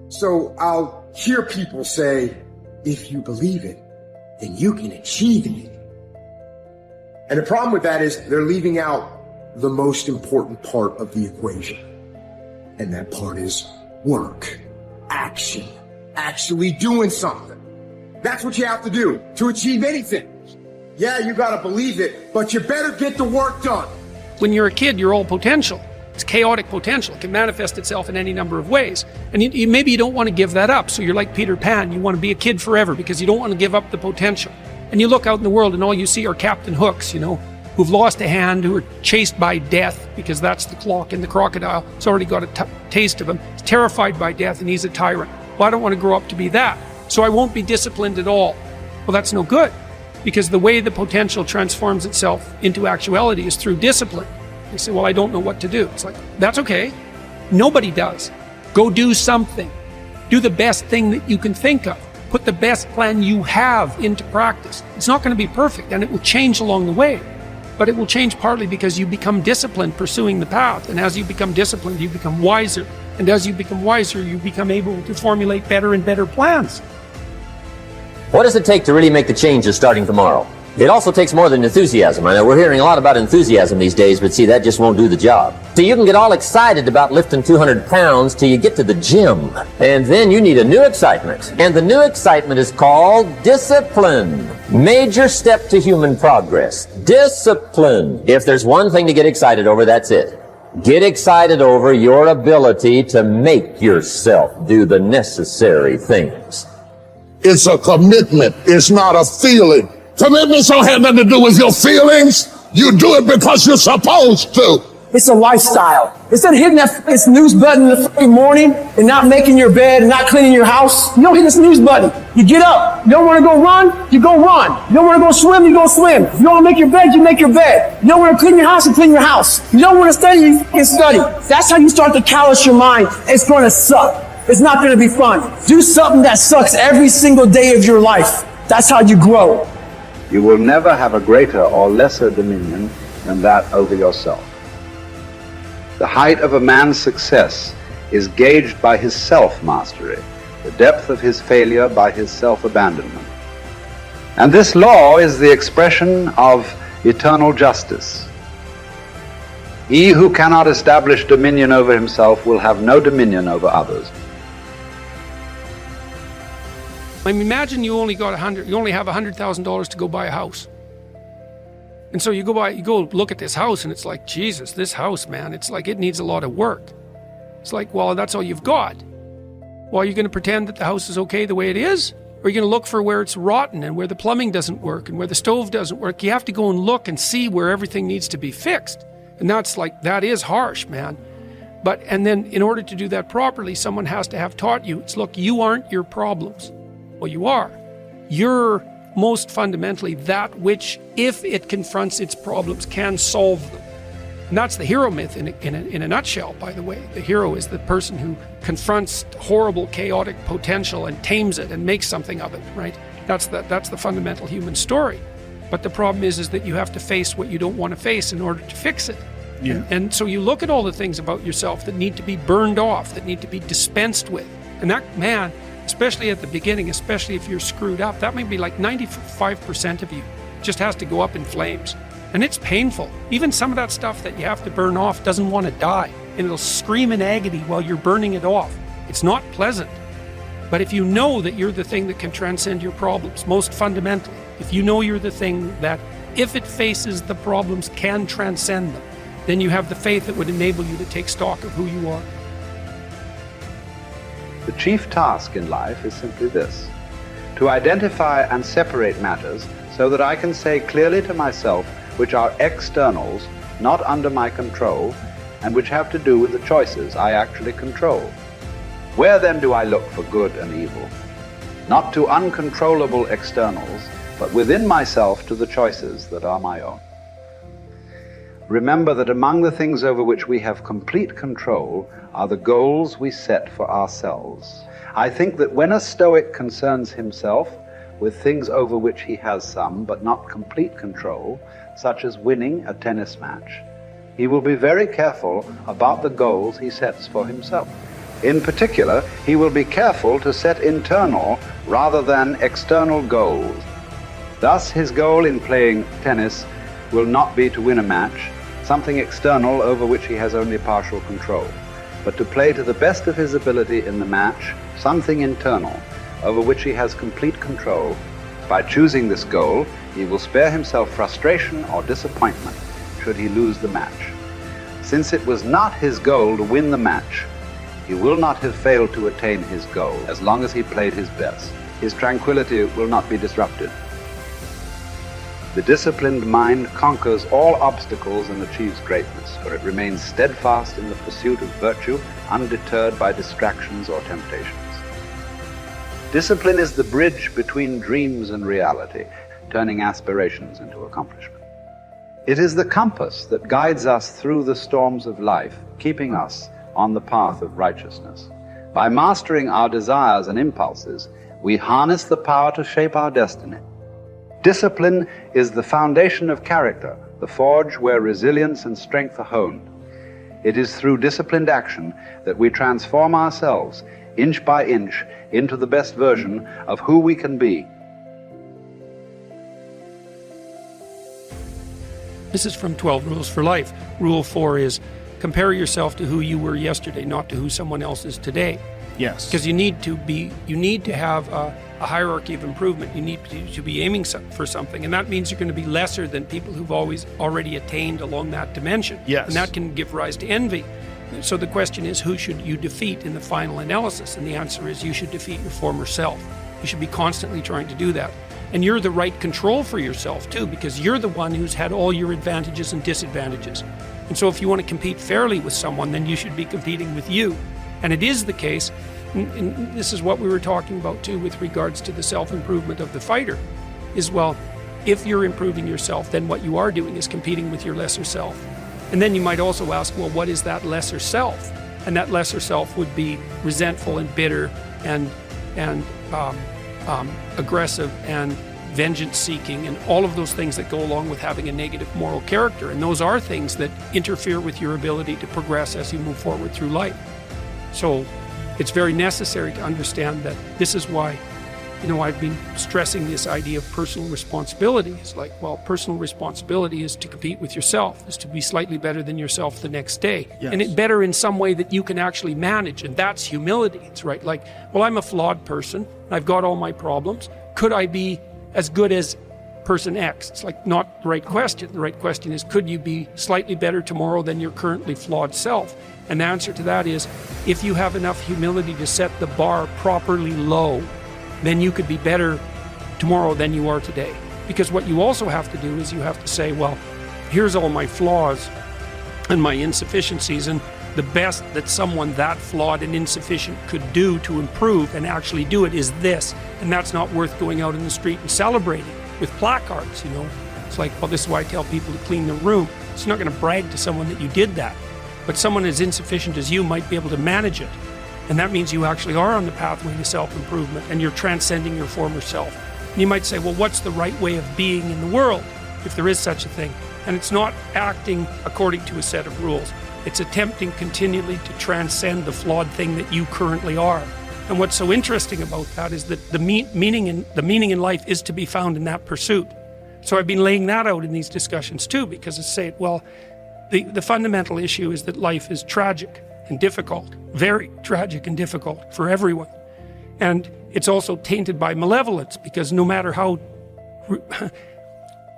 So I'll hear people say, if you believe it, then you can achieve it. And the problem with that is they're leaving out the most important part of the equation. And that part is work, action, actually doing something. That's what you have to do to achieve anything. Yeah, you gotta believe it, but you better get the work done. When you're a kid, you're all potential. It's chaotic potential. It can manifest itself in any number of ways. And maybe you don't want to give that up. So you're like Peter Pan. You want to be a kid forever because you don't want to give up the potential. And you look out in the world and all you see are Captain Hooks, who've lost a hand, who are chased by death because that's the clock in the crocodile. It's already got a taste of him. He's terrified by death and he's a tyrant. Well, I don't want to grow up to be that. So I won't be disciplined at all. Well, that's no good because the way the potential transforms itself into actuality is through discipline. They say, well, I don't know what to do. It's like, that's okay. Nobody does. Go do something. Do the best thing that you can think of. Put the best plan you have into practice. It's not going to be perfect and it will change along the way. But it will change partly because you become disciplined pursuing the path. And as you become disciplined, you become wiser. And as you become wiser, you become able to formulate better and better plans. What does it take to really make the changes starting tomorrow? It also takes more than enthusiasm. I know we're hearing a lot about enthusiasm these days, but see, that just won't do the job. So you can get all excited about lifting 200 pounds till you get to the gym. And then you need a new excitement. And the new excitement is called discipline. Major step to human progress. Discipline. If there's one thing to get excited over, that's it. Get excited over your ability to make yourself do the necessary things. It's a commitment. It's not a feeling. Commitments don't have nothing to do with your feelings. You do it because you're supposed to. It's a lifestyle. Instead of hitting that snooze button in the fucking morning and not making your bed and not cleaning your house, you don't hit the snooze button. You get up. You don't want to go run, you go run. You don't want to go swim, you go swim. You don't want to make your bed, you make your bed. You don't want to clean your house, you clean your house. You don't want to study, you fucking study. That's how you start to callous your mind. It's going to suck. It's not going to be fun. Do something that sucks every single day of your life. That's how you grow. You will never have a greater or lesser dominion than that over yourself. The height of a man's success is gauged by his self-mastery, the depth of his failure by his self-abandonment. And this law is the expression of eternal justice. He who cannot establish dominion over himself will have no dominion over others. I mean, imagine you only have $100,000 to go buy a house. And so you go look at this house and it's like, Jesus, this house, man, it's like it needs a lot of work. It's like, well, that's all you've got. Well, are you going to pretend that the house is okay the way it is? Or are you going to look for where it's rotten and where the plumbing doesn't work and where the stove doesn't work? You have to go and look and see where everything needs to be fixed. And that is harsh, man. And then in order to do that properly, someone has to have taught you, look, you aren't your problems. Well, you are. You're most fundamentally that which, if it confronts its problems, can solve them. And that's the hero myth in a nutshell, by the way. The hero is the person who confronts horrible, chaotic potential and tames it and makes something of it, right? That's the fundamental human story. But the problem is that you have to face what you don't want to face in order to fix it. Yeah. And so you look at all the things about yourself that need to be burned off, that need to be dispensed with. And that, man, especially at the beginning, especially if you're screwed up, that may be like 95% of you just has to go up in flames. And it's painful. Even some of that stuff that you have to burn off doesn't want to die. And it'll scream in agony while you're burning it off. It's not pleasant. But if you know that you're the thing that can transcend your problems, most fundamentally, if you know you're the thing that, if it faces the problems, can transcend them, then you have the faith that would enable you to take stock of who you are. The chief task in life is simply this: to identify and separate matters so that I can say clearly to myself which are externals, not under my control, and which have to do with the choices I actually control. Where then do I look for good and evil? Not to uncontrollable externals, but within myself to the choices that are my own. Remember that among the things over which we have complete control are the goals we set for ourselves. I think that when a Stoic concerns himself with things over which he has some but not complete control, such as winning a tennis match, he will be very careful about the goals he sets for himself. In particular, he will be careful to set internal rather than external goals. Thus, his goal in playing tennis will not be to win a match, something external over which he has only partial control, but to play to the best of his ability in the match, something internal over which he has complete control. By choosing this goal, he will spare himself frustration or disappointment should he lose the match. Since it was not his goal to win the match, he will not have failed to attain his goal as long as he played his best. His tranquility will not be disrupted. The disciplined mind conquers all obstacles and achieves greatness, for it remains steadfast in the pursuit of virtue, undeterred by distractions or temptations. Discipline is the bridge between dreams and reality, turning aspirations into accomplishment. It is the compass that guides us through the storms of life, keeping us on the path of righteousness. By mastering our desires and impulses, we harness the power to shape our destiny. Discipline is the foundation of character, the forge where resilience and strength are honed. It is through disciplined action that we transform ourselves, inch by inch, into the best version of who we can be. This is from 12 Rules for Life. Rule 4 is compare yourself to who you were yesterday, not to who someone else is today. Yes. Because you need to have a hierarchy of improvement. You need to be aiming for something, and that means you're going to be lesser than people who've already attained along that dimension. Yes. And that can give rise to envy. So the question is, who should you defeat in the final analysis? And the answer is, you should defeat your former self. You should be constantly trying to do that. And you're the right control for yourself too, because you're the one who's had all your advantages and disadvantages. And so if you want to compete fairly with someone, then you should be competing with you. And it is the case, and this is what we were talking about too with regards to the self-improvement of the fighter, is, well, if you're improving yourself, then what you are doing is competing with your lesser self. And then you might also ask, well, what is that lesser self? And that lesser self would be resentful and bitter and aggressive and vengeance-seeking and all of those things that go along with having a negative moral character. And those are things that interfere with your ability to progress as you move forward through life. So it's very necessary to understand that this is why, I've been stressing this idea of personal responsibility. It's like, well, personal responsibility is to compete with yourself, is to be slightly better than yourself the next day. Yes. And it better in some way that you can actually manage, and that's humility. It's right, like, well, I'm a flawed person, I've got all my problems. Could I be as good as person X? It's like not the right question. The right question is, could you be slightly better tomorrow than your currently flawed self? And the answer to that is, if you have enough humility to set the bar properly low, then you could be better tomorrow than you are today. Because what you also have to do is you have to say, well, here's all my flaws and my insufficiencies, and the best that someone that flawed and insufficient could do to improve and actually do it is this. And that's not worth going out in the street and celebrating with placards, It's like, well, this is why I tell people to clean their room. It's not going to brag to someone that you did that. But someone as insufficient as you might be able to manage it. And that means you actually are on the pathway to self-improvement and you're transcending your former self. And you might say, well, what's the right way of being in the world, if there is such a thing? And it's not acting according to a set of rules. It's attempting continually to transcend the flawed thing that you currently are. And what's so interesting about that is that the meaning in life is to be found in that pursuit. So I've been laying that out in these discussions too, because I say, well, the fundamental issue is that life is tragic and difficult, very tragic and difficult for everyone. And it's also tainted by malevolence, because no matter how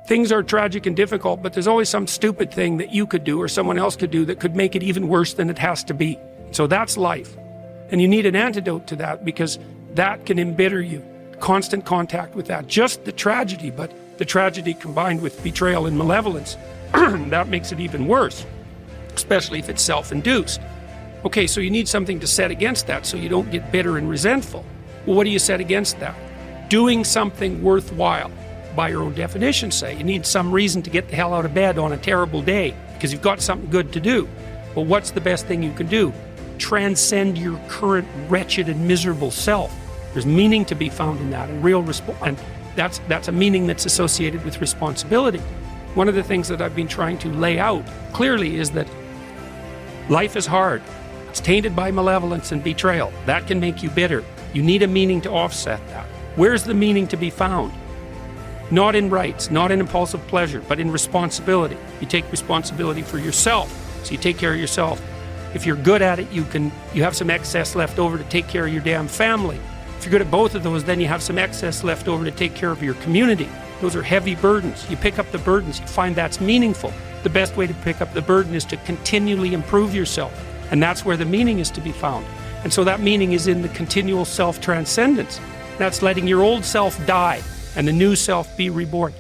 things are tragic and difficult, but there's always some stupid thing that you could do or someone else could do that could make it even worse than it has to be. So that's life. And you need an antidote to that, because that can embitter you. Constant contact with that, just the tragedy, but the tragedy combined with betrayal and malevolence, that makes it even worse, especially if it's self-induced. Okay, so you need something to set against that so you don't get bitter and resentful. Well, what do you set against that? Doing something worthwhile. By your own definition, say. You need some reason to get the hell out of bed on a terrible day because you've got something good to do. Well, what's the best thing you can do? Transcend your current wretched and miserable self. There's meaning to be found in that, and and that's a meaning that's associated with responsibility. One of the things that I've been trying to lay out clearly is that life is hard. It's tainted by malevolence and betrayal. That can make you bitter. You need a meaning to offset that. Where's the meaning to be found? Not in rights, not in impulsive pleasure, but in responsibility. You take responsibility for yourself, so you take care of yourself. If you're good at it, you have some excess left over to take care of your damn family. If you're good at both of those, then you have some excess left over to take care of your community. Those are heavy burdens. You pick up the burdens, you find that's meaningful. The best way to pick up the burden is to continually improve yourself. And that's where the meaning is to be found. And so that meaning is in the continual self-transcendence. That's letting your old self die and the new self be reborn.